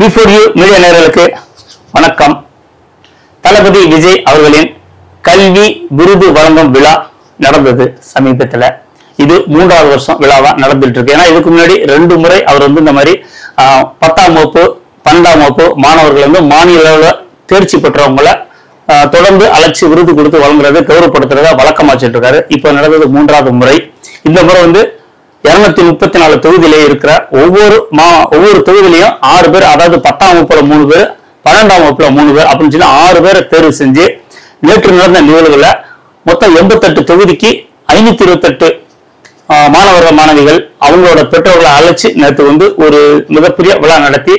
V4U media நேயர்களுக்கு வணக்கம். தளபதி விஜய் அவர்களின் கல்வி விருது வழங்கும் விழா நடந்தது சமீபத்தில். இது 3வது வருஷம் விழாவா நடந்துட்டு இருக்கு. ஏன்னா இதுக்கு முன்னாடி 2 முறை அவர் இந்த மாதிரி 10ஆம் வகுப்பு 12ஆம் வகுப்பு மாணவர்கள் மாநில அளவில் தேர்ச்சி பெற்றவங்களை தொடர்ந்து அழைச்சி விருது கொடுத்து வழங்குறது கௌரவப்படுத்துறத வழக்கமாச்சிட்டு இருக்காரு. இப்போ நடந்தது 3வது முறை. இந்த முறை 234 தொகுதியிலே இருக்கிற ஒவ்வொரு தொகுதியிலையும் 6 பேர், அதாவது 10ஆம் வகுப்புல 3 பேர், 12ஆம் வகுப்புல 3 பேர் அப்படின்னு சொல்லி 6 பேரை தேர்வு செஞ்சு நேற்று நடந்த நிகழ்வுல மொத்தம் 88 தொகுதிக்கு 528 மாணவர்கள் மாணவிகள் அவங்களோட பெற்றோர்களை அழைச்சி நேற்று ஒரு மிகப்பெரிய விழா நடத்தி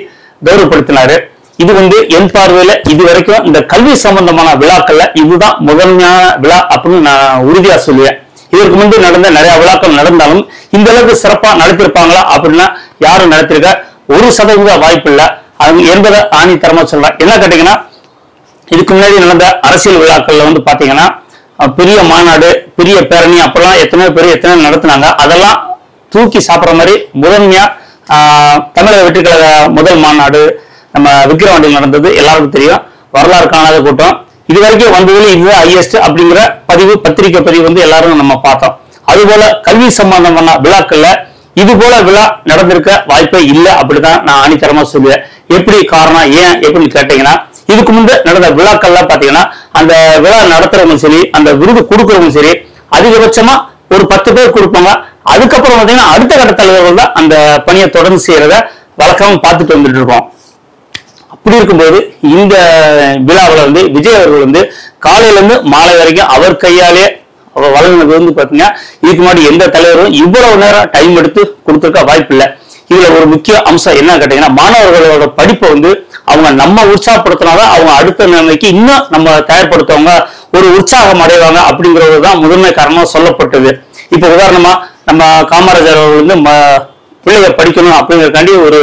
கௌரவப்படுத்தினாரு. இது என் பார்வையில இது வரைக்கும் இந்த கல்வி சம்பந்தமான விழாக்கள்ல இதுதான் முதன்மையான விழா அப்படின்னு நான் உறுதியா சொல்லுவேன். இதற்கு முன்பு நடந்த நிறைய விழாக்கள் நடந்தாலும் இந்த அளவுக்கு சிறப்பா நடத்திருப்பாங்களா அப்படின்னா யாரும் நடத்திருக்க 1% வாய்ப்பு இல்லை என்பதை ஆணித்தரமா சொல்றேன். என்ன கேட்டீங்கன்னா, இதுக்கு முன்னாடி நடந்த அரசியல் விழாக்கள்ல பாத்தீங்கன்னா பெரிய மாநாடு, பெரிய பேரணி, அப்பெல்லாம் எத்தனை நடத்தினாங்க. அதெல்லாம் தூக்கி சாப்பிட்ற மாதிரி முதன்மையா தமிழக வெற்றி கழக முதல் மாநாடு நம்ம விக்கிரவாண்டியில் நடந்தது எல்லாருக்கும் தெரியும். வரலாறு காணாத கூட்டம். இது வரைக்கும் வந்ததுல இதுதான் ஹையஸ்ட் அப்படிங்கிற பத்திரிகை பதிவு எல்லாரும் நம்ம பார்த்தோம். அதுபோல கல்வி சம்பந்தமான விழாக்கள்ல இது போல விழா நடந்திருக்க வாய்ப்பே இல்லை அப்படிதான் நான் ஆணித்தரமா சொல்லுவேன். எப்படி காரணம் ஏன் எப்படின்னு கேட்டீங்கன்னா, இதுக்கு முன்பு நடந்த விழாக்கள்லாம் பாத்தீங்கன்னா அந்த விழா நடத்துறவங்க சரி, அந்த விருது கொடுக்கறவங்க சரி, அதிகபட்சமா ஒரு 10 பேர் கொடுப்பாங்க. அதுக்கப்புறம் பாத்தீங்கன்னா அடுத்த கட்ட தலைவர்கள் தான் அந்த பணியை தொடர்ந்து செய்யறத வழக்கமா பார்த்துட்டு வந்துட்டு இருக்கோம். அப்படி இருக்கும்போது இந்த விழாவில் விஜய் அவர்கள் காலையில இருந்து மாலை வரைக்கும் அவர் கையாலே வழங்கினது பாத்தீங்கன்னா இதுக்கு முன்னாடி எந்த தலைவரும் இவ்வளவு நேரம் டைம் எடுத்து கொடுத்துருக்க வாய்ப்பு இல்லை. இதுல ஒரு முக்கிய அம்சம் என்ன கேட்டீங்கன்னா, மாணவர்களோட படிப்பை அவங்க நம்ம உற்சாகப்படுத்தினாதான் அவங்க அடுத்த நிலைமைக்கு இன்னும் நம்ம தயார்படுத்துவாங்க, ஒரு உற்சாகம் அடைவாங்க அப்படிங்கிறதுதான் முதன்மை காரணமா சொல்லப்பட்டது. இப்ப உதாரணமா நம்ம காமராஜர் அவர்கள் பிள்ளைகள் படிக்கணும் அப்படிங்கிறதுக்காண்டி ஒரு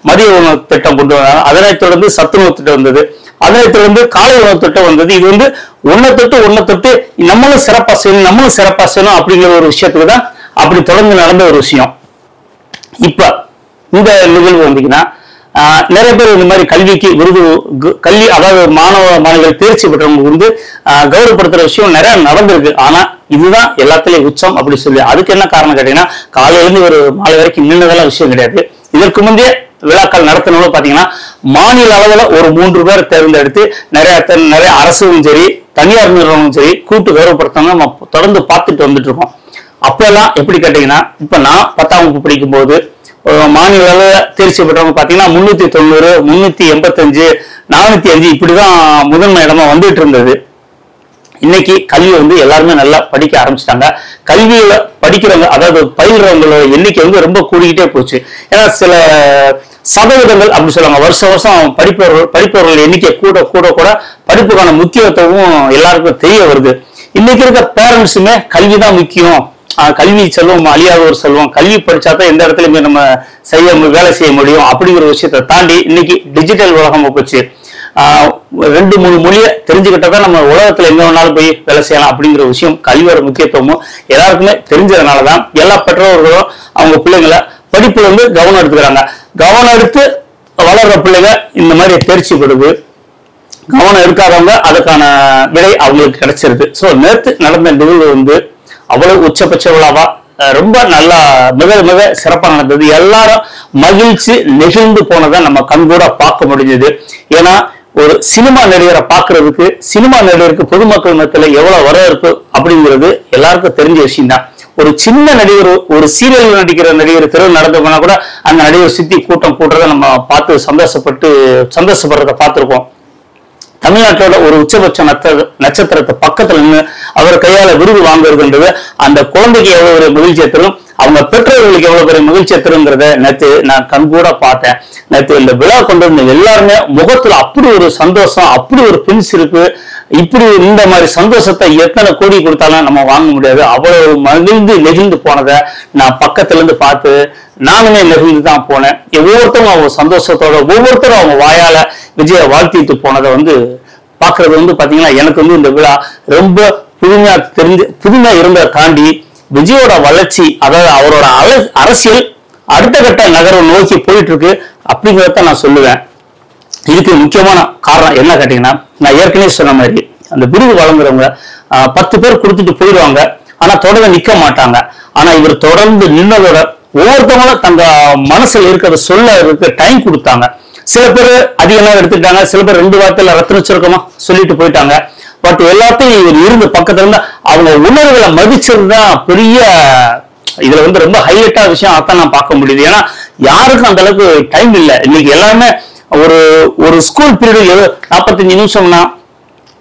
மதிய உணவு திட்டம் கொண்டு வந்தாங்க. அதனைத் தொடர்ந்து சத்துணவு திட்டம் வந்தது. அதனைத் தொடர்ந்து காலை உணவு திட்டம் வந்தது. இது ஒன்ன தொட்டு நம்மளும் சிறப்பா செய்யணும் அப்படிங்கிற ஒரு விஷயத்துக்கு தான் அப்படி தொடர்ந்து நடந்த ஒரு விஷயம். இப்ப இந்த நிகழ்வு வந்தீங்கன்னா நிறைய பேர் இந்த மாதிரி கல்விக்கு கல்வி, அதாவது மாணவ மாணவிகள் தேர்ச்சி பெற்றவங்க கௌரவப்படுத்துற விஷயம் நிறைய நடந்திருக்கு. ஆனா இதுதான் எல்லாத்துலயும் உச்சம் அப்படி சொல்லி. அதுக்கு என்ன காரணம் கேட்டீங்கன்னா, காலையில இருந்து ஒரு மாலை வரைக்கும் நின்னதெல்லாம் விஷயம் கிடையாது. இதற்கு முந்தைய விழாக்கள் நடத்தினவங்க பாத்தீங்கன்னா மாநில அளவுல ஒரு 3 பேர் தேர்ந்தெடுத்து நிறைய அரசும் சரி தனியார் நிறுவனமும் சரி கூட்டு கௌரவப்படுத்தவங்க நம்ம தொடர்ந்து பார்த்துட்டு வந்துட்டு இருக்கோம். அப்பெல்லாம் எப்படி கேட்டீங்கன்னா, இப்ப நான் 10ஆம் வகுப்பு படிக்கும் போது மாநில அளவில் தேர்ச்சி பெற்றவங்க பாத்தீங்கன்னா 390, 385, 405 இப்படிதான் முதன்மை இடமா வந்துட்டு இருந்தது. இன்னைக்கு கல்வி எல்லாருமே நல்லா படிக்க ஆரம்பிச்சிட்டாங்க. கல்வியில படிக்கிறவங்க, அதாவது பயில்றவங்களோட எண்ணிக்கை ரொம்ப கூடிக்கிட்டே போச்சு. ஏன்னா சில சதவீதங்கள் அப்படி சொல்லுவாங்க, வருஷம் படிப்பவர்கள் எண்ணிக்கை கூட படிப்புக்கான முக்கியத்துவம் எல்லாருக்கும் தெரிய வருது. இன்னைக்கு இருக்க பேரண்ட்ஸுமே கல்விதான் முக்கியம், கல்வி செல்வம் அழியாத ஒரு செல்வம், கல்வி படிச்சாதான் எந்த இடத்துலயுமே நம்ம வேலை செய்ய முடியும் அப்படிங்கிற விஷயத்தை தாண்டி இன்னைக்கு டிஜிட்டல் உலகம் போச்சு. 2-3 மொழியை தெரிஞ்சுக்கிட்டதான் நம்ம உலகத்துல எங்க வேணாலும் போய் வேலை செய்யலாம் அப்படிங்கிற விஷயம் கல்வியோட முக்கியத்துவமும் எல்லாருக்குமே தெரிஞ்சதுனாலதான் எல்லா பெற்றோர்களும் அவங்க பிள்ளைங்களை படிப்புல கவனம் எடுத்துக்கிறாங்க. கவனம் எடுத்து வளர்ற பிள்ளைங்க இந்த மாதிரி தேர்ச்சி பெறுது. கவனம் எடுக்காதவங்க அதுக்கான விடை அவங்களுக்கு கிடைச்சிருது. சோ நேற்று நடந்த நிகழ்வு அவ்வளவு உச்சபட்ச விழாவா ரொம்ப நல்லா மிக சிறப்பா நடந்தது. எல்லாரும் மகிழ்ச்சி நெகிழ்ந்து போனதை நம்ம கண்கூட பார்க்க முடிஞ்சது. ஏன்னா ஒரு சினிமா நடிகரை பார்க்கறதுக்கு, சினிமா நடிகருக்கு பொதுமக்கள் மத்தியில எவ்வளவு வரவேற்பு அப்படிங்கிறது எல்லாருக்கும் தெரிஞ்ச விஷயம் தான். ஒரு சின்ன நடிகர், ஒரு சீரியல் நடிக்கிற நடிகர் தெருவு நடந்து போனா கூட அந்த நடிகர் சுத்தி கூட்டம் கூட்டுறதை நம்ம பார்த்து சந்தோஷப்படுறத பார்த்திருக்கோம். தமிழ்நாட்டோட ஒரு உச்சபட்ச நட்சத்திரத்தை பக்கத்துல நின்று அவர் கையால விருது வாங்குறதுன்றது அந்த குழந்தைக்கு எவ்வளவு ஒரு மகிழ்ச்சியை தரும், அவங்க பெற்றோர்களுக்கு எவ்வளவு பெரிய மகிழ்ச்சியை தருங்கிறத நேற்று நான் கண்கூட பார்த்தேன். நேற்று இந்த விழா கொண்டு வந்த எல்லாருமே முகத்துல அப்படி ஒரு சந்தோஷம், அப்படி ஒரு பின்சிரிப்பு, இப்படி இந்த மாதிரி சந்தோஷத்தை எத்தனை கோடி கொடுத்தாலும் நம்ம வாங்க முடியாது. அவ்வளவு நெகிழ்ந்து போனதை நான் பக்கத்துல இருந்து பார்த்து நானுமே நெகிழ்ந்து தான் போனேன். ஒவ்வொருத்தரும் அவங்க சந்தோஷத்தோட ஒவ்வொருத்தரும் அவங்க வாயால விஜய வாழ்த்திட்டு போனதை பாக்குறது பாத்தீங்கன்னா எனக்கு இந்த விழா ரொம்ப புதுமையா இருந்ததை தாண்டி விஜயோட வளர்ச்சி, அதாவது அவரோட அரசியல் அடுத்த கட்ட நகர்வை நோக்கி போயிட்டு இருக்கு அப்படிங்கிறத நான் சொல்லுவேன். இதுக்கு முக்கியமான காரணம் என்ன கேட்டீங்கன்னா, நான் ஏற்கனவே சொன்ன மாதிரி அந்த விருது வழங்குறவங்க 10 பேர் கொடுத்துட்டு போயிடுவாங்க, ஆனா தொடர்ந்து நிக்க மாட்டாங்க. ஆனா இவர் தொடர்ந்து நின்னதோட ஒவ்வொருத்தவங்களும் தங்க மனசுல இருக்கிறத சொல்ல இருக்க டைம் கொடுத்தாங்க. சில பேர் அதிக நேரம் எடுத்துக்கிட்டாங்க, சில பேர் 2 வார்த்தையில ரத்தின சுருக்கமா சொல்லிட்டு போயிட்டாங்க. பட் எல்லாத்தையும் இவர் இருந்து பக்கத்துல இருந்து அவங்க உணர்வுகளை மதிச்சதுதான் பெரிய இதுல ரொம்ப ஹைலைட்டா விஷயம். அதான் நான் பார்க்க முடியுது. ஏன்னா யாருக்கும் அந்த அளவுக்கு டைம் இல்லை. இன்னைக்கு எல்லாருமே ஒரு ஸ்கூல் பீரியட் 45 நிமிஷம்னா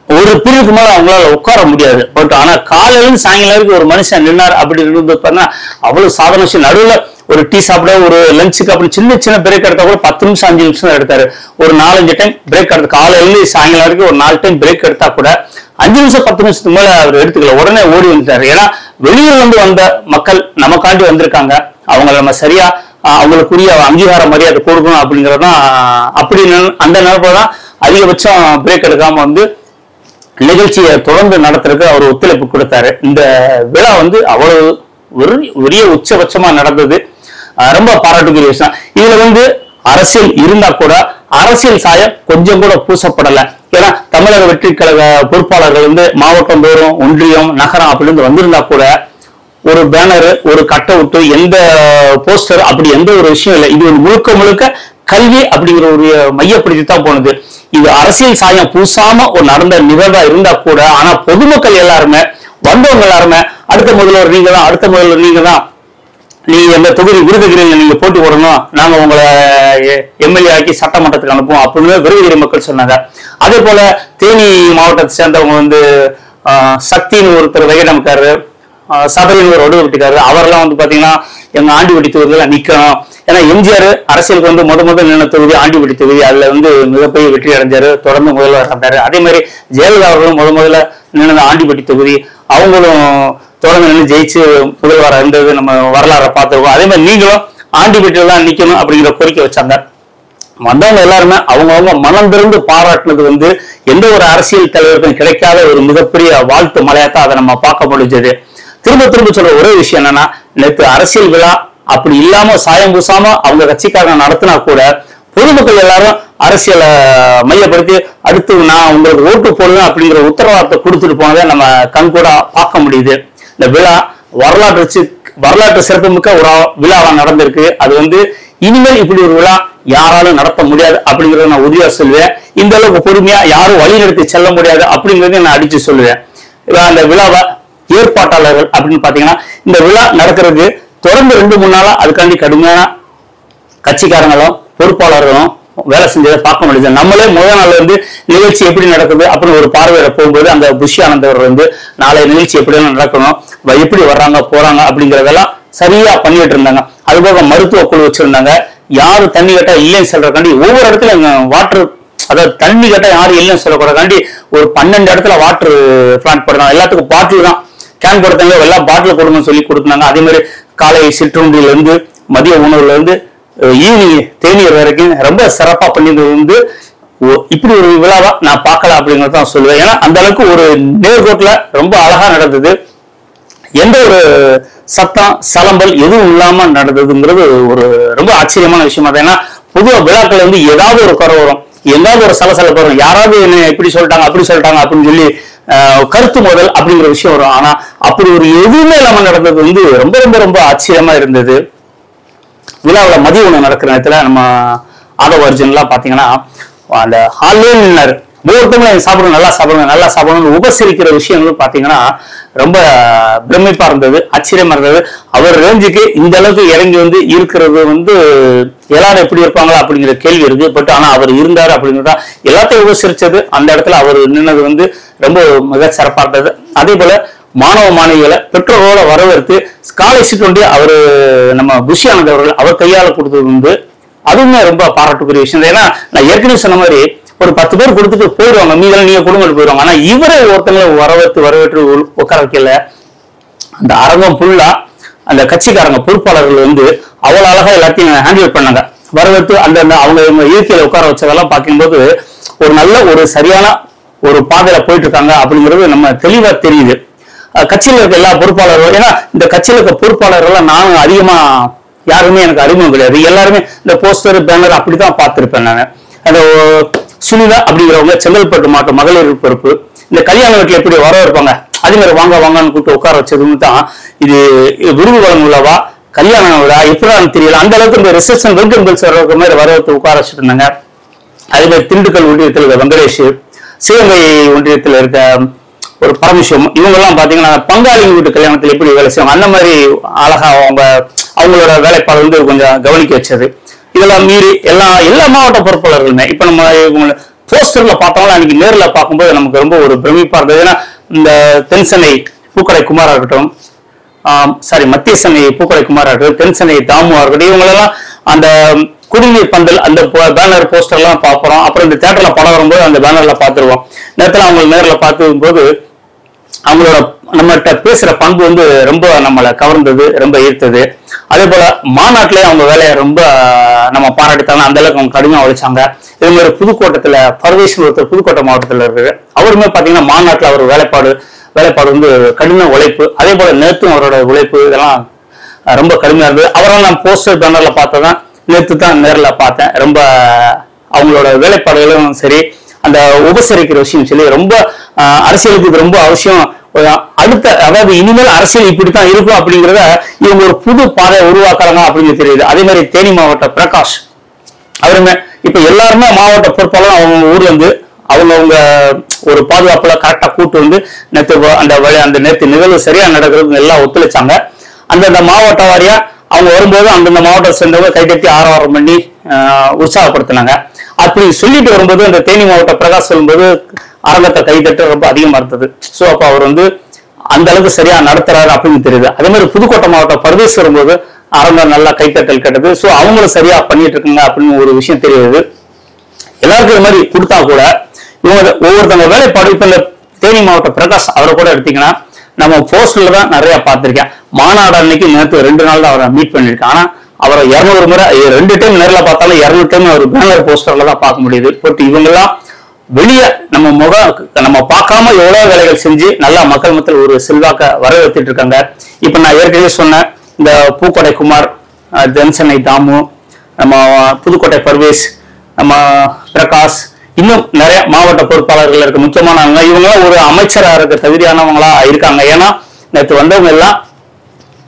ஒரு பீரியடுக்கு மேல அவங்களால உட்கார முடியாது. பட் ஆனா காலையில இருந்து சாயங்காலம் வரைக்கும் ஒரு மனுஷன் நின்னார் அப்படி இருந்து பார்த்தா அவ்வளவு சாதாரண விஷயம். நடுவுல ஒரு டீ சாப்பிட, ஒரு லஞ்சுக்கு அப்படி சின்ன சின்ன பிரேக் எடுத்தா கூட 10 நிமிஷம் 5 நிமிஷம் எடுத்தாரு. ஒரு 4-5 டைம் பிரேக் எடுத்து காலையில இருந்து சாயங்காலம் வரைக்கும் ஒரு 4 டைம் பிரேக் எடுத்தா கூட 5 நிமிஷம் 10 நிமிஷத்துக்கு மேல அவர் எடுத்துக்கல, உடனே ஓடி வந்துட்டாரு. ஏன்னா வெளியூர்ல வந்த மக்கள் நமக்காண்டி வந்திருக்காங்க, அவங்க நம்ம சரியா அவங்களுக்குரிய அங்கீகார மரியாதை கொடுக்கணும் அப்படிங்கறதான். அப்படி அந்த நேரத்துலதான் அதிகபட்சம் பிரேக் எடுக்காம நிகழ்ச்சியை தொடர்ந்து நடத்துறதுக்கு அவர் ஒத்துழைப்பு கொடுத்தாரு. இந்த விழா அவ்வளவு ஒரே உச்சபட்சமா நடந்தது. ரொம்ப பாராட்டுக்குரிய விஷயம். இதுல அரசியல் இருந்தா கூட அரசியல் சாயம் கொஞ்சம் கூட பூசப்படல. ஏன்னா தமிழக வெற்றி கழக பொறுப்பாளர்கள் மாவட்டம் தோறும், ஒன்றியம், நகரம் அப்படின்னு வந்திருந்தா கூட ஒரு பேனர், ஒரு கட் அவுட், எந்த போஸ்டர் அப்படி எந்த ஒரு விஷயம் இல்லை. இது முழுக்க முழுக்க கல்வி அப்படிங்கிற ஒரு மையப்படுத்தி தான் போனது. இது அரசியல் சாயம் பூசாம ஒரு நடந்த நிகழ்வா இருந்தா கூட, ஆனா பொதுமக்கள் எல்லாருமே வந்தவங்க எல்லாருமே அடுத்த முதல்வர் நீங்க தான், அடுத்த முதல்வர் நீங்க தான், நீங்க எந்த தொகுதி விருதுகிரியில் நீங்க போட்டி போடணும், நாங்க உங்களை எம்எல்ஏ ஆக்கி சட்டமன்றத்துக்கு அனுப்புவோம் அப்படின்னு விருதுகிரி மக்கள் சொன்னாங்க. அதே போல தேனி மாவட்டத்தை சேர்ந்தவங்க சக்தின்னு ஒருத்தர் வைகடம்காரு, சபரின்னு ஒரு ஒடுவு விட்டுக்காரு, அவரெல்லாம் பாத்தீங்கன்னா எங்க ஆண்டிவட்டி தொகுதியில நிக்கணும். ஏன்னா எம்ஜிஆர் அரசியலுக்கு முதல் நின்ன தொகுதி ஆண்டிவட்டி தொகுதி. அதுல மிகப்பெரிய வெற்றி அடைஞ்சாரு, தொடர்ந்து முதல்வர் இருந்தாரு. அதே மாதிரி ஜெயலலிதா அவர்களும் முதல்ல நின்ன ஆண்டிவட்டி தொகுதி, அவங்களும் தொடர்ந்து நின்று ஜெயிச்சு முதல்வராக இருந்தது நம்ம வரலாறை பார்த்துருக்கோம். அதே மாதிரி நீங்களும் ஆண்டிவட்டியில தான் நிக்கணும் அப்படிங்கிற கோரிக்கை வச்சாங்க. வந்தவங்க எல்லாருமே அவங்கவுங்க மனம் திறந்து பாராட்டினது எந்த ஒரு அரசியல் தலைவருக்கும் கிடைக்காத ஒரு மிகப்பெரிய வாழ்த்து மலையாத்தான் அதை நம்ம பார்க்க முடிஞ்சது. திரும்ப திரும்ப சொல்ற ஒரே விஷயம் என்னன்னா, நேற்று அரசியல் விழா அப்படி இல்லாம சாயம் பூசாம அவங்க கட்சிக்காரங்க நடத்தினா கூட பொதுமக்கள் எல்லாரும் அரசியலை மையப்படுத்தி அடுத்து நான் உங்களுக்கு ஓட்டு போடுவேன் அப்படிங்கிற உத்தரவாதத்தை கொடுத்துட்டு போனதை நம்ம கண்கூட பார்க்க முடியுது. இந்த விழா வரலாற்று சிறப்புமிக்க ஒரு விழாவா நடந்திருக்கு. அது இனிமேல் இப்படி ஒரு விழா யாராலும் நடத்த முடியாது அப்படிங்கறத நான் உறுதியா சொல்லுவேன். இந்த அளவுக்கு பொறுமையா யாரும் வழி நடத்தி செல்ல முடியாது அப்படிங்கறத நான் அடிச்சு சொல்லுவேன். அந்த விழாவை ஏற்பாட்டாளர்கள் அப்படின்னு பாத்தீங்கன்னா, இந்த விழா நடக்கிறதுக்கு தொடர்ந்து 2-3 நாளா அதுக்காண்டி கடுமையான கட்சிக்காரங்களும் பொறுப்பாளர்களும் வேலை செஞ்சதை பார்க்க முடியுது. நம்மளே முதல் நாள் நிகழ்ச்சி எப்படி நடக்குது அப்படின்னு ஒரு பார்வையிட போகும்போது அந்த புஷி ஆனந்தவர் நாளை நிகழ்ச்சி எப்படி நடக்கணும், எப்படி வர்றாங்க போறாங்க அப்படிங்கறதெல்லாம் சரியா பண்ணிட்டு இருந்தாங்க. அதுபோக மருத்துவ குழு வச்சிருந்தாங்க. யாரு தண்ணி கேட்டா இல்லைன்னு சொல்றக்காண்டி ஒவ்வொரு இடத்துல வாட்டர், அதாவது தண்ணி கேட்டா யாரும் இல்லைன்னு சொல்லக்கூடாது, ஒரு 12 இடத்துல வாட்டர் பிளான்ட் போடுறாங்க. எல்லாத்துக்கும் பாட்டில் தான், கேன் கொடுத்தாங்க, எல்லாம் பாட்டில் கொடுங்கன்னு சொல்லி கொடுத்தாங்க. அதே மாதிரி காலை சிற்றுண்டில இருந்து மதிய உணவுல இருந்து ஈவினிங் தேநீர் வரைக்கும் ரொம்ப சிறப்பா பண்ணிட்டு இப்படி ஒரு விழாவா நான் பார்க்கல அப்படிங்கறதான் சொல்லுவேன். ஏன்னா அந்த அளவுக்கு ஒரு நேர்கோட்டில் ரொம்ப அழகா நடந்தது. எந்த ஒரு சத்தம் சலம்பல் எதுவும் இல்லாம நடந்ததுங்கிறது ஒரு ரொம்ப ஆச்சரியமான விஷயமா தான். ஏன்னா பொதுவா விழாக்கள் ஏதாவது ஒரு குறை வரும், ஏதாவது ஒரு சலசலப்பு வரும், யாராவது என்ன இப்படி சொல்லிட்டாங்க அப்படி சொல்லிட்டாங்க அப்படின்னு சொல்லி கருத்து மோதல் அப்படிங்கிற விஷயம் வரும். ஆனா அப்படி ஒரு எதுவுமே இல்லாம நடந்தது ரொம்ப ரொம்ப ரொம்ப ஆச்சரியமா இருந்தது. விழாவில் மதிய உணவு நடக்கிற நேரத்துல நம்ம ஆதவ அர்ஜுன்லாம் பாத்தீங்கன்னா அந்த ஹாலே நின்னாரு. ஒவ்வொருத்தவங்களும் சாப்பிடணும், நல்லா சாப்பிடணும், நல்லா சாப்பிடணும்னு உபசரிக்கிற விஷயங்களும் பாத்தீங்கன்னா ரொம்ப பிரமிப்பா இருந்தது, ஆச்சரியமா இருந்தது. அவர் ரேஞ்சுக்கு இந்த அளவுக்கு இறங்கி இருக்கிறது எல்லாரும் எப்படி இருப்பாங்களா அப்படிங்கிற கேள்வி இருக்கு. பட் ஆனா அவர் இருந்தாரு அப்படிங்கிறதா எல்லாத்தையும் உபசரிச்சது. அந்த இடத்துல அவர் நின்னது ரொம்ப மிக சிறப்பா இருந்தது. அதே போல மாணவ மாணவிகளை பெற்றோரோட வரவேற்று ஸ்காலர்ஷிப் அவரு நம்ம புஷி ஆனந்த் அவர்கள் அவர் கையால கொடுத்தது அதுவுமே ரொம்ப பாராட்டுக்குரிய விஷயம். ஏன்னா நான் ஏற்கனவே சொன்ன மாதிரி ஒரு 10 பேர் கொடுத்துட்டு போயிடுவாங்க, மீதெல்லாம் நீங்க குடும்பத்துக்கு போயிடுவாங்க. ஆனா இவரே ஒருத்தங்களை வரவேற்று உட்கார வைக்கல. அந்த அரங்கம் ஃபுல்லா அந்த கட்சிக்காரங்க பொறுப்பாளர்கள் அவ்வளவு அழகா எல்லாத்தையும் ஹேண்டில் பண்ணாங்க. வரவேற்று அந்த அவங்க இயற்கையில உட்கார வச்சதெல்லாம் பார்க்கும்போது ஒரு நல்ல ஒரு சரியான ஒரு பாதையில போயிட்டு இருக்காங்க அப்படிங்கிறது நம்ம தெளிவா தெரியுது. கட்சியில இருக்க எல்லா பொறுப்பாளர்களும், ஏன்னா இந்த கட்சியில இருக்க பொறுப்பாளர்கள் நானும் அதிகமா யாருமே எனக்கு அறிமுகம் கிடையாது. எல்லாருமே இந்த போஸ்டர் பேனர் அப்படிதான் பார்த்திருப்பேன். நான் அந்த சுனிதா அப்படிங்கிறவங்க செங்கல்பட்டு மாவட்டம் மகளிர் பொறுப்பு. இந்த கல்யாண வீட்டுல எப்படி வரவேற்பாங்க, அதே மாதிரி வாங்க வாங்கன்னு கூப்பிட்டு உட்கார வச்சதுன்னு தான் இது விருது வழங்கும் உள்ளவா கல்யாண விழா எப்படின்னு தெரியல. அந்த அளவுக்கு இந்த ரிசப்ஷன் வெல்கம் பெல்ஸ் வர்ற மாதிரி வரவேற்று உட்கார வச்சுட்டு இருந்தாங்க. அதே மாதிரி திண்டுக்கல் ஒன்றியத்தில் இருக்க வெங்கடேஷ், சிவகங்கை ஒன்றியத்தில் இருக்க ஒரு பரமசிவம், இவங்க எல்லாம் பாத்தீங்கன்னா பங்காளி வீட்டு கல்யாணத்தில் எப்படி வேலை செய்வாங்க அந்த மாதிரி அழகா அவங்களோட வேலைப்பாடு வந்து கொஞ்சம் கவனிக்க வச்சது. இதெல்லாம் மீறி எல்லா மாவட்ட பொறுப்பாளர்களுமே இப்ப நம்ம போஸ்டர்ல பார்த்தோம்னா அன்னைக்கு நேரில் பார்க்கும்போது நமக்கு ரொம்ப ஒரு பிரமிப்பா இருந்தது. ஏன்னா இந்த தென்சென்னை பூக்கடை குமாரா இருக்கட்டும், மத்திய சென்னை பூக்கடை குமாரா இருக்கட்டும், தென்சென்னை தாமுவா இருக்கட்டும், இவங்களெல்லாம் அந்த குடிநீர் பந்தல் அந்த பேனர் போஸ்டர் எல்லாம் பார்ப்போம். அப்புறம் இந்த தியேட்டர்ல படம் வரும்போது அந்த பேனர்ல பார்த்துருவோம். நேரத்தில் அவங்க நேரில் பார்த்துக்கும் போது அவங்களோட நம்மகிட்ட பேசுற பண்பு வந்து ரொம்ப நம்மளை கவர்ந்தது, ரொம்ப ஈர்த்தது. அதே போல மாநாட்டிலே அவங்க வேலையை ரொம்ப நம்ம பாராட்டித்தாங்க. அந்த அளவுக்கு அவங்க கடுமையா உழைச்சாங்க. இதே மாதிரி புதுக்கோட்டத்துல பர்வேஸ் ஒருத்தர் புதுக்கோட்டை மாவட்டத்தில் இருக்காரு. அவருமே பாத்தீங்கன்னா மாநாட்டில் அவர் வேலைப்பாடு வந்து கடின உழைப்பு. அதே போல நேற்றும் அவரோட உழைப்பு இதெல்லாம் ரொம்ப கடுமையா இருந்தது. அவரை நான் போஸ்டர் பேனர்ல பார்த்ததான் நேற்று தான் நேரில் பார்த்தேன். ரொம்ப அவங்களோட வேலைப்பாடுகளும் சரி, அந்த உபசரிக்கிற விஷயம் சொல்லி ரொம்ப அரசியலுக்கு இது ரொம்ப அவசியம். அதாவது இனிமேல் அரசியல் இப்படித்தான் இருக்கும் அப்படிங்கிறத இவங்க ஒரு புது பாதையை உருவாக்குறாங்க அப்படின்னு தெரியுது. அதே மாதிரி தேனி மாவட்ட பிரகாஷ் அவருமே இப்ப எல்லாருமே மாவட்ட பொறுப்பாளர் அவங்க ஊர்ல இருந்து அவங்க ஒரு பாதுகாப்புல கரெக்டா கூட்டு வந்து நேற்று நிகழ்வு சரியா நடக்கிறது எல்லாம் ஒத்துழைச்சாங்க. அந்தந்த மாவட்ட வாரியா அவங்க வரும்போது அந்தந்த மாவட்டத்தை சேர்ந்தவங்க கைதட்டி ஆரவாரம் பண்ணி உற்சாகப்படுத்தினாங்க. அப்படி சொல்லிட்டு வரும்போது அந்த தேனி மாவட்ட பிரகாஷ் சொல்லும்போது அரங்கத்தை கைதட்ட ரொம்ப அதிகமா இருந்தது. ஸோ அப்ப அவர் வந்து அந்த அளவுக்கு சரியா நடத்துறாரு அப்படின்னு தெரியுது. அதே மாதிரி புதுக்கோட்டை மாவட்டம் பர்வேஸ் வரும்போது அரங்கம் நல்லா கைத்தட்டல் கேட்டது. ஸோ அவங்களும் சரியா பண்ணிட்டு இருக்காங்க அப்படின்னு ஒரு விஷயம் தெரியுது. எல்லாருக்கும் இது மாதிரி கொடுத்தா கூட இவங்க ஒவ்வொருத்தவங்க வேலைப்பாடு. இப்ப இந்த தேனி மாவட்ட பிரகாஷ் அவரை கூட எடுத்தீங்கன்னா நம்ம போஸ்ட்ல தான் நிறைய பார்த்திருக்கேன். மாநாடு அன்னைக்கு நேற்று 2 நாள் தான் அவரை மீட் பண்ணிருக்கேன். ஆனா அவரை 200 முறை 2 டைம் நேரில் பார்த்தாலும் 200 டைம் அவர் பேனர் போஸ்டர்ல தான் பார்க்க முடியுது. பட் இவங்க எல்லாம் வெளியே நம்ம பார்க்காம எவ்வளவு வேலைகள் செஞ்சு நல்லா மக்கள் மத்தியில் ஒரு செல்வாக்க வரவேற்றுட்டு இருக்காங்க. இப்ப நான் ஏற்கனவே சொன்ன இந்த பூக்கடை குமார், தென்சென்னை தாமு, நம்ம புதுக்கோட்டை பர்வேஸ், நம்ம பிரகாஷ், இன்னும் நிறைய மாவட்ட பொறுப்பாளர்கள் இருக்க முக்கியமானவங்க. இவங்கெல்லாம் ஒரு அமைச்சரா இருக்க தகுதியானவங்களா இருக்காங்க. ஏன்னா நேற்று வந்தவங்க எல்லாம்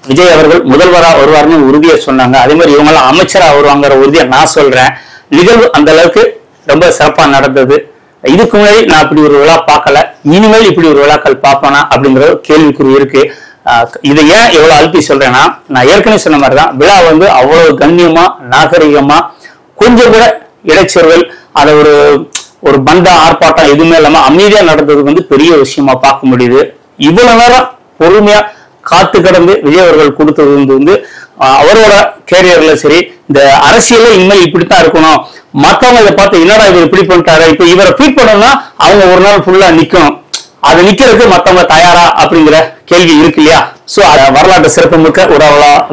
விஜய் அவர்கள் முதல்வரா வருவார்னு உறுதியை சொன்னாங்க. அதே மாதிரி இவங்க எல்லாம் அமைச்சரா வருவாங்கிற உறுதியை நான் சொல்றேன். நிகழ்வு அந்த அளவுக்கு ரொம்ப சிறப்பா நடந்தது. இதுக்கு முன்னாடி நான் இப்படி ஒரு விழா பார்க்கல, இனிமேல் இப்படி ஒரு விழாக்கள் பார்ப்பேனா அப்படிங்கிற கேள்விக்குறி இருக்கு. இதை ஏன் எவ்வளவு அழுத்தி சொல்றேன்னா, நான் ஏற்கனவே சொன்ன மாதிரிதான் விழா வந்து அவ்வளவு கண்ணியமா நாகரிகமா கொஞ்சம் கூட இடைச்சொல்கள் அதை ஒரு பந்தா ஆர்ப்பாட்டம் எதுவுமே இல்லாம அமைதியா நடந்தது வந்து பெரிய விஷயமா பார்க்க முடியுது. இவ்வளவு நேரம் பொறுமையா காத்து கடந்து விஜய் அவர்கள் கொடுத்தது வந்து அவரோட கேரியர்ல சரி, இந்த அரசியல இனிமேல் இப்படித்தான் இருக்கணும். மத்தவங்க இதை பார்த்து என்னடா இவர் இப்படி பண்ணிட்டாரு, இப்ப இவரை ட்வீட் பண்ணணும்னா அவங்க ஒரு நாள் ஃபுல்லா நிக்கணும், அது நிக்கிறதுக்கு மத்தவங்க தயாரா அப்படிங்கிற கேள்வி இருக்கு இல்லையா? சோ வரலாற்று சிறப்பு மிக்க ஒரு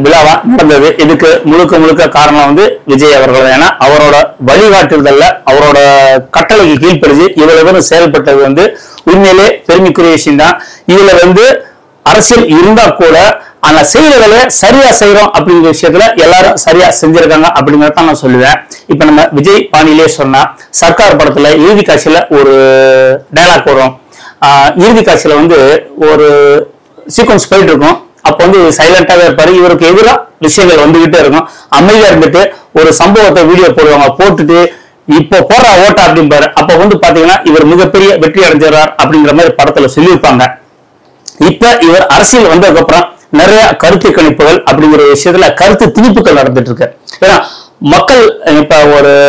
விழாவா நடந்தது. இதுக்கு முழுக்க காரணம் வந்து விஜய் அவர்கள். ஏன்னா அவரோட வழிகாட்டுதல்ல அவரோட கட்டளைக்கு கீழ்ப்படிஞ்சு இவ்வளவு செயல்பட்டது வந்து உண்மையிலே பெருமைக்குரிய விஷயம் தான். இதுல வந்து அரசியல் இருந்தா கூட ஆனா செய்யற வேலையை சரியா செய்யறோம் அப்படிங்கிற விஷயத்துல எல்லாரும் சரியா செஞ்சிருக்காங்க அப்படிங்கறத நான் சொல்லுவேன். இப்ப நம்ம விஜய் பாணியிலே சொன்னா சர்க்கார் படத்துல இறுதி காட்சியில ஒரு டைலாக் வரும். இறுதி காட்சியில வந்து ஒரு சீக்வன்ஸ் போயிட்டு இருக்கும். அப்ப வந்து சைலண்டாவே இருப்பாரு. இவருக்கு எதிராக விஷயங்கள் வந்துகிட்டே இருக்கும். அமைதியா இருந்துட்டு ஒரு சம்பவத்தை வீடியோ போடுவாங்க. போட்டுட்டு இப்போ போடுற ஓட்டா அப்படின்பாரு. அப்ப வந்து பாத்தீங்கன்னா இவர் மிகப்பெரிய வெற்றி அடைஞ்சார் அப்படிங்கிற மாதிரி படத்துல சொல்லியிருப்பாங்க. இப்ப இவர் அரசியல் வந்ததுக்கு அப்புறம் நிறைய கருத்து கணிப்புகள் அப்படிங்கிற விஷயத்துல கருத்து திணிப்புகள் நடந்துட்டு இருக்கு. ஏன்னா மக்கள் இப்ப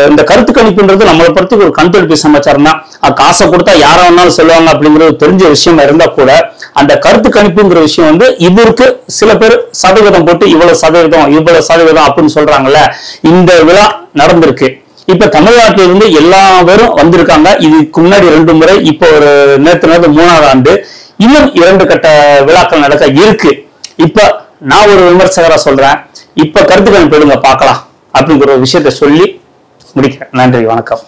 இந்த கருத்து கணிப்புன்றது நம்மளை பொறுத்து ஒரு கண்தொழிப்பு சமாச்சாரம் தான். காசை கொடுத்தா யார வேணாலும் சொல்லுவாங்க அப்படிங்கிறது தெரிஞ்ச விஷயம் இருந்தா கூட அந்த கருத்து கணிப்புங்கிற விஷயம் வந்து இவருக்கு சில பேர் சதவீதம் போட்டு இவ்வளவு சதவீதம் அப்படின்னு சொல்றாங்கல்ல. இந்த விழா நடந்திருக்கு. இப்ப தமிழ்நாட்டில இருந்து எல்லா பேரும் வந்திருக்காங்க. இதுக்கு முன்னாடி 2 முறை, இப்போ ஒரு நேற்று 3வது ஆண்டு, இன்னும் 2 கட்ட விழாக்கள் நடக்க இருக்கு. இப்ப நான் ஒரு விமர்சகரா சொல்றேன், இப்ப கருத்து கணிப்பு எடுங்க பார்க்கலாம் அப்படிங்கிற ஒரு விஷயத்த சொல்லி முடிக்கிறேன். நன்றி, வணக்கம்.